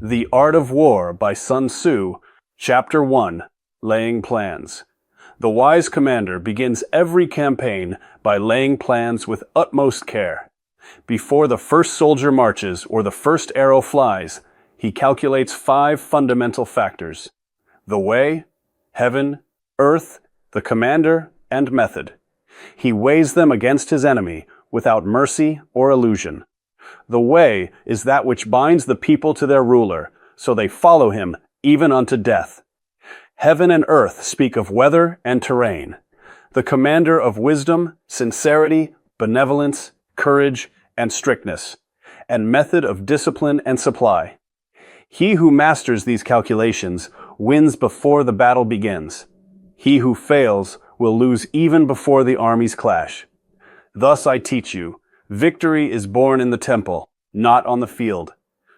The Art of War by Sun Tzu, Chapter 1, Laying Plans. The wise commander begins every campaign by laying plans with utmost care. Before the first soldier marches or the first arrow flies, he calculates 5 fundamental factors: the way, heaven, earth, the commander, and method. He weighs them against his enemy without mercy or illusion. The way is that which binds the people to their ruler, so they follow him even unto death. Heaven and earth speak of weather and terrain. The commander of wisdom, sincerity, benevolence, courage, and strictness, and method of discipline and supply. He who masters these calculations wins before the battle begins. He who fails will lose even before the armies clash. Thus I teach you, victory is born in the temple, not on the field.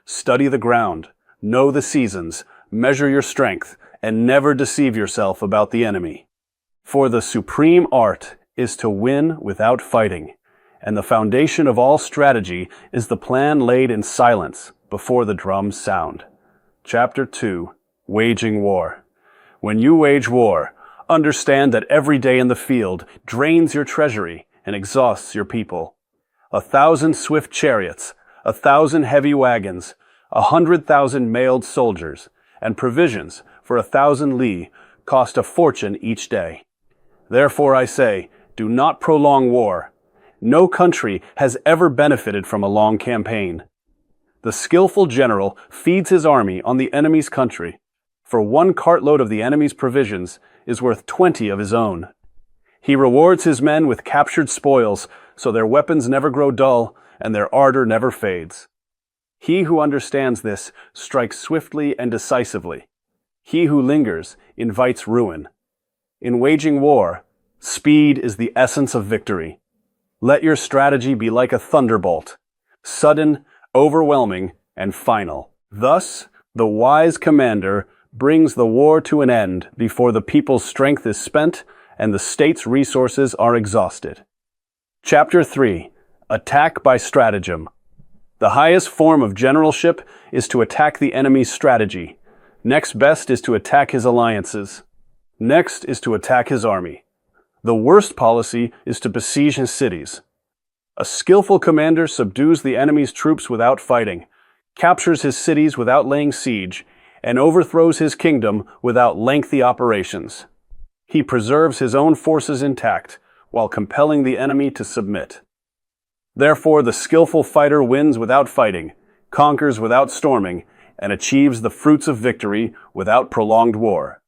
Study the ground, know the seasons, measure your strength, and never deceive yourself about the enemy. For the supreme art is to win without fighting, and the foundation of all strategy is the plan laid in silence before the drums sound. Chapter 2, Waging War. When you wage war, understand that every day in the field drains your treasury and exhausts your people. 1,000 swift chariots, 1,000 heavy wagons, 100,000 mailed soldiers, and provisions for 1,000 li cost a fortune each day. Therefore I say, do not prolong war. No country has ever benefited from a long campaign. The skillful general feeds his army on the enemy's country, for 1 cartload of the enemy's provisions is worth 20 of his own. He rewards his men with captured spoils, so their weapons never grow dull and their ardor never fades. He who understands this strikes swiftly and decisively. He who lingers invites ruin. In waging war, speed is the essence of victory. Let your strategy be like a thunderbolt, sudden, overwhelming, and final. Thus, the wise commander brings the war to an end before the people's strength is spent and the state's resources are exhausted. Chapter 3, Attack by Stratagem. The highest form of generalship is to attack the enemy's strategy. Next best is to attack his alliances. Next is to attack his army. The worst policy is to besiege his cities. A skillful commander subdues the enemy's troops without fighting, captures his cities without laying siege, and overthrows his kingdom without lengthy operations. He preserves his own forces intact, while compelling the enemy to submit. Therefore, the skillful fighter wins without fighting, conquers without storming, and achieves the fruits of victory without prolonged war.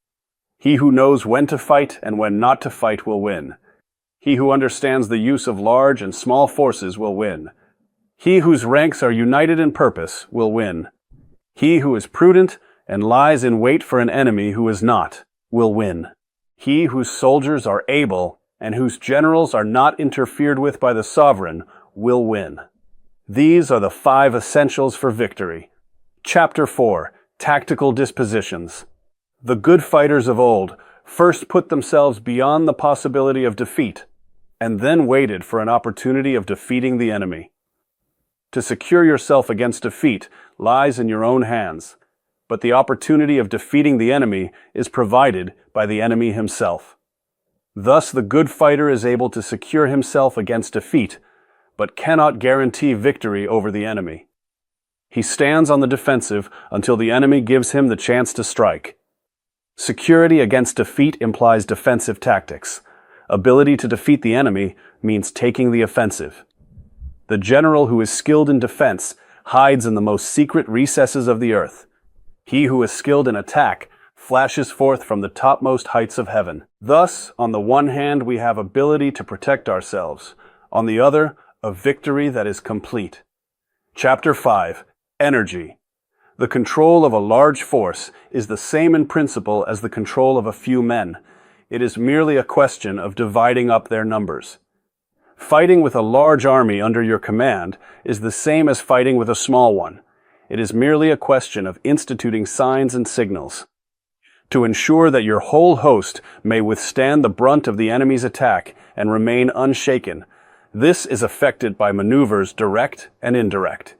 He who knows when to fight and when not to fight will win. He who understands the use of large and small forces will win. He whose ranks are united in purpose will win. He who is prudent and lies in wait for an enemy who is not will win. He whose soldiers are able and whose generals are not interfered with by the sovereign will win. These are the 5 essentials for victory. Chapter 4, Tactical Dispositions. The good fighters of old first put themselves beyond the possibility of defeat, and then waited for an opportunity of defeating the enemy. To secure yourself against defeat lies in your own hands, but the opportunity of defeating the enemy is provided by the enemy himself. Thus the good fighter is able to secure himself against defeat, but cannot guarantee victory over the enemy. He stands on the defensive until the enemy gives him the chance to strike. Security against defeat implies defensive tactics. Ability to defeat the enemy means taking the offensive. The general who is skilled in defense hides in the most secret recesses of the earth. He who is skilled in attack flashes forth from the topmost heights of heaven. Thus, on the one hand, we have ability to protect ourselves. On the other, a victory that is complete. Chapter 5, Energy. The control of a large force is the same in principle as the control of a few men. It is merely a question of dividing up their numbers. Fighting with a large army under your command is the same as fighting with a small one. It is merely a question of instituting signs and signals. To ensure that your whole host may withstand the brunt of the enemy's attack and remain unshaken, this is effected by maneuvers direct and indirect.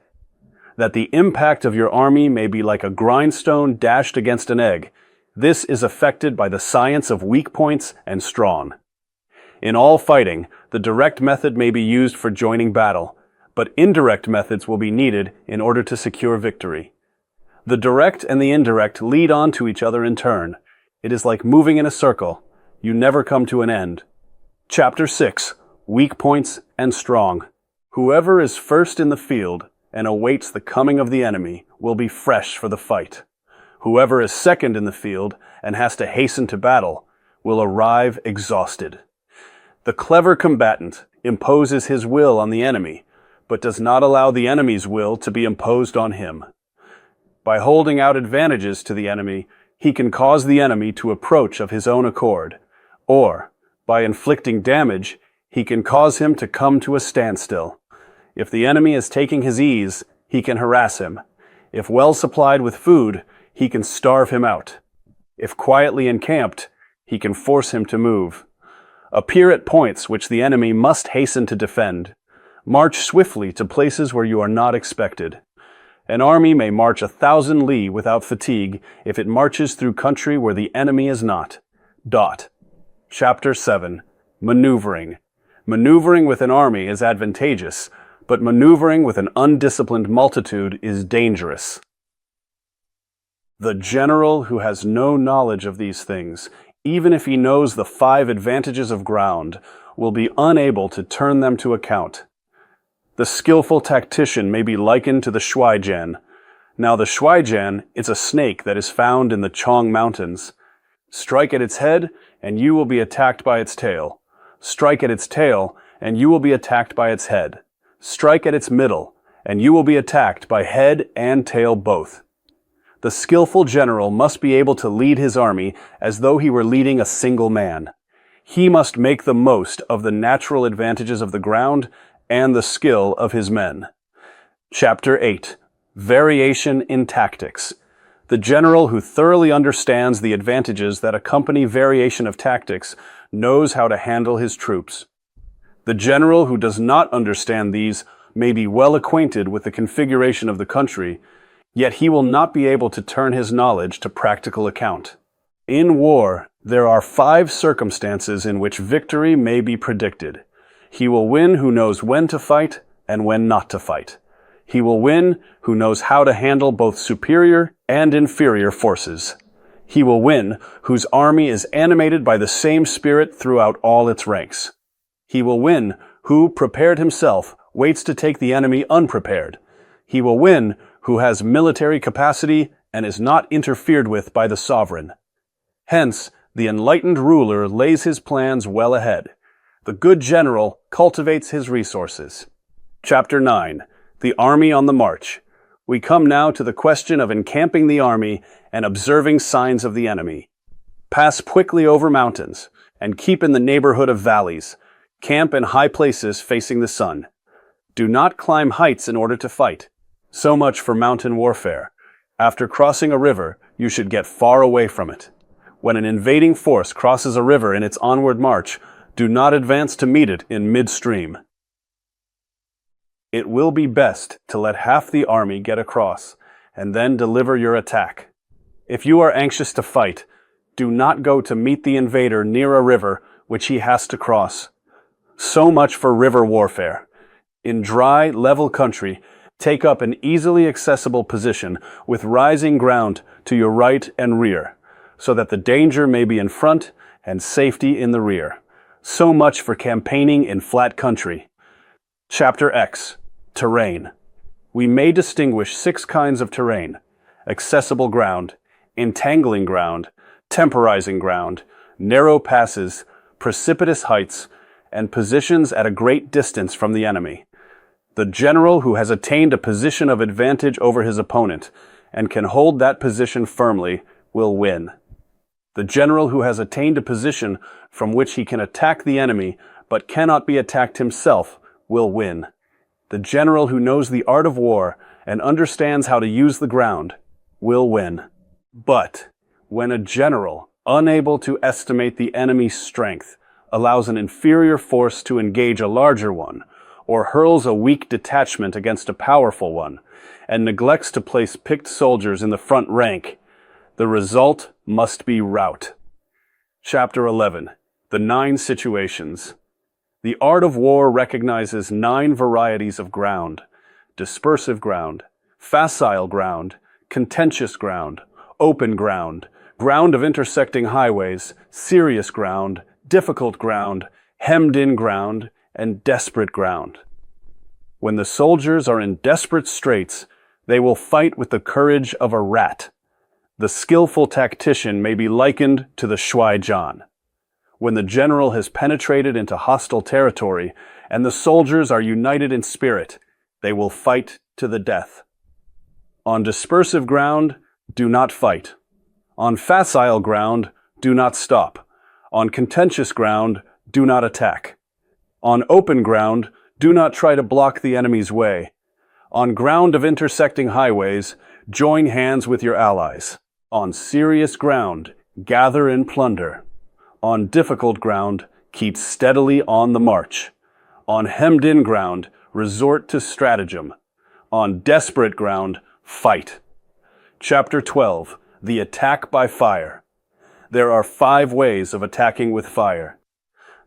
that the impact of your army may be like a grindstone dashed against an egg. This is affected by the science of weak points and strong. In all fighting, the direct method may be used for joining battle, but indirect methods will be needed in order to secure victory. The direct and the indirect lead on to each other in turn. It is like moving in a circle. You never come to an end. Chapter 6. Weak points and strong. Whoever is first in the field and awaits the coming of the enemy will be fresh for the fight. Whoever is second in the field and has to hasten to battle will arrive exhausted. The clever combatant imposes his will on the enemy, but does not allow the enemy's will to be imposed on him. By holding out advantages to the enemy, he can cause the enemy to approach of his own accord, or, by inflicting damage, he can cause him to come to a standstill. If the enemy is taking his ease, he can harass him. If well supplied with food, he can starve him out. If quietly encamped, he can force him to move. Appear at points which the enemy must hasten to defend. March swiftly to places where you are not expected. An army may march 1,000 li without fatigue if it marches through country where the enemy is not. Chapter 7. Maneuvering. Maneuvering with an army is advantageous, but maneuvering with an undisciplined multitude is dangerous. The general who has no knowledge of these things, even if he knows the 5 advantages of ground, will be unable to turn them to account. The skillful tactician may be likened to the shuaijian. Now the shuaijian is a snake that is found in the Chong Mountains. Strike at its head, and you will be attacked by its tail. Strike at its tail, and you will be attacked by its head. Strike at its middle, and you will be attacked by head and tail both. The skillful general must be able to lead his army as though he were leading a single man. He must make the most of the natural advantages of the ground and the skill of his men. Chapter 8. Variation in tactics. The general who thoroughly understands the advantages that accompany variation of tactics knows how to handle his troops. The general who does not understand these may be well acquainted with the configuration of the country, yet he will not be able to turn his knowledge to practical account. In war, there are 5 circumstances in which victory may be predicted. He will win who knows when to fight and when not to fight. He will win who knows how to handle both superior and inferior forces. He will win whose army is animated by the same spirit throughout all its ranks. He will win who, prepared himself, waits to take the enemy unprepared. He will win who has military capacity and is not interfered with by the sovereign. Hence, the enlightened ruler lays his plans well ahead. The good general cultivates his resources. Chapter 9. The Army on the March. We come now to the question of encamping the army and observing signs of the enemy. Pass quickly over mountains, and keep in the neighborhood of valleys. Camp in high places facing the sun. Do not climb heights in order to fight. So much for mountain warfare. After crossing a river, you should get far away from it. When an invading force crosses a river in its onward march, do not advance to meet it in midstream. It will be best to let half the army get across, and then deliver your attack. If you are anxious to fight, do not go to meet the invader near a river which he has to cross. So much for river warfare. In dry, level country, take up an easily accessible position with rising ground to your right and rear, so that the danger may be in front and safety in the rear. So much for campaigning in flat country. Chapter X. Terrain. We may distinguish 6 kinds of terrain: accessible ground, entangling ground, temporizing ground, narrow passes, precipitous heights, and positions at a great distance from the enemy. The general who has attained a position of advantage over his opponent and can hold that position firmly will win. The general who has attained a position from which he can attack the enemy but cannot be attacked himself will win. The general who knows the art of war and understands how to use the ground will win. But when a general, unable to estimate the enemy's strength, allows an inferior force to engage a larger one, or hurls a weak detachment against a powerful one, and neglects to place picked soldiers in the front rank, the result must be rout. Chapter 11. The 9 situations. The art of war recognizes 9 varieties of ground: dispersive ground, facile ground, contentious ground, open ground, ground of intersecting highways, serious ground, difficult ground, hemmed-in ground, and desperate ground. When the soldiers are in desperate straits, they will fight with the courage of a rat. The skillful tactician may be likened to the Shuai Jan. When the general has penetrated into hostile territory and the soldiers are united in spirit, they will fight to the death. On dispersive ground, do not fight. On facile ground, do not stop. On contentious ground, do not attack. On open ground, do not try to block the enemy's way. On ground of intersecting highways, join hands with your allies. On serious ground, gather and plunder. On difficult ground, keep steadily on the march. On hemmed-in ground, resort to stratagem. On desperate ground, fight. Chapter 12. The attack by fire. There are 5 ways of attacking with fire.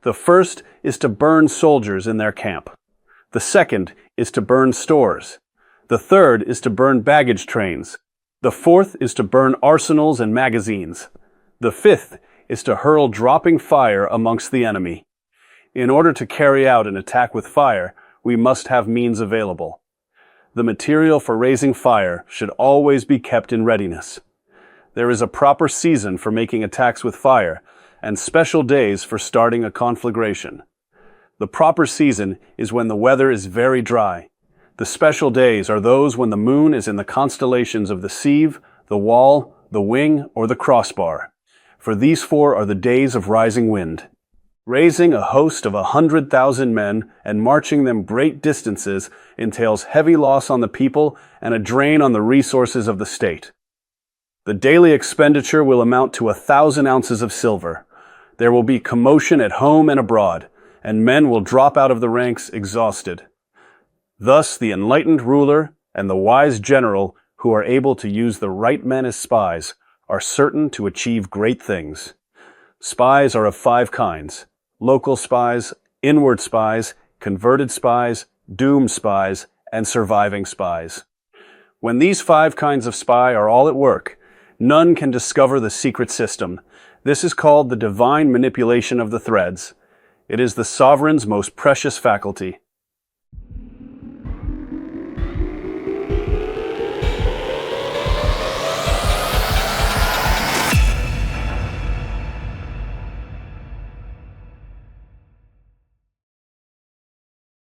The first is to burn soldiers in their camp. The second is to burn stores. The third is to burn baggage trains. The fourth is to burn arsenals and magazines. The fifth is to hurl dropping fire amongst the enemy. In order to carry out an attack with fire, we must have means available. The material for raising fire should always be kept in readiness. There is a proper season for making attacks with fire, and special days for starting a conflagration. The proper season is when the weather is very dry. The special days are those when the moon is in the constellations of the sieve, the wall, the wing, or the crossbar. For these 4 are the days of rising wind. Raising a host of 100,000 men and marching them great distances entails heavy loss on the people and a drain on the resources of the state. The daily expenditure will amount to 1,000 ounces of silver. There will be commotion at home and abroad, and men will drop out of the ranks exhausted. Thus, the enlightened ruler and the wise general who are able to use the right men as spies are certain to achieve great things. Spies are of 5 kinds: local spies, inward spies, converted spies, doomed spies, and surviving spies. When these 5 kinds of spy are all at work, none can discover the secret system. This is called the divine manipulation of the threads. It is the sovereign's most precious faculty.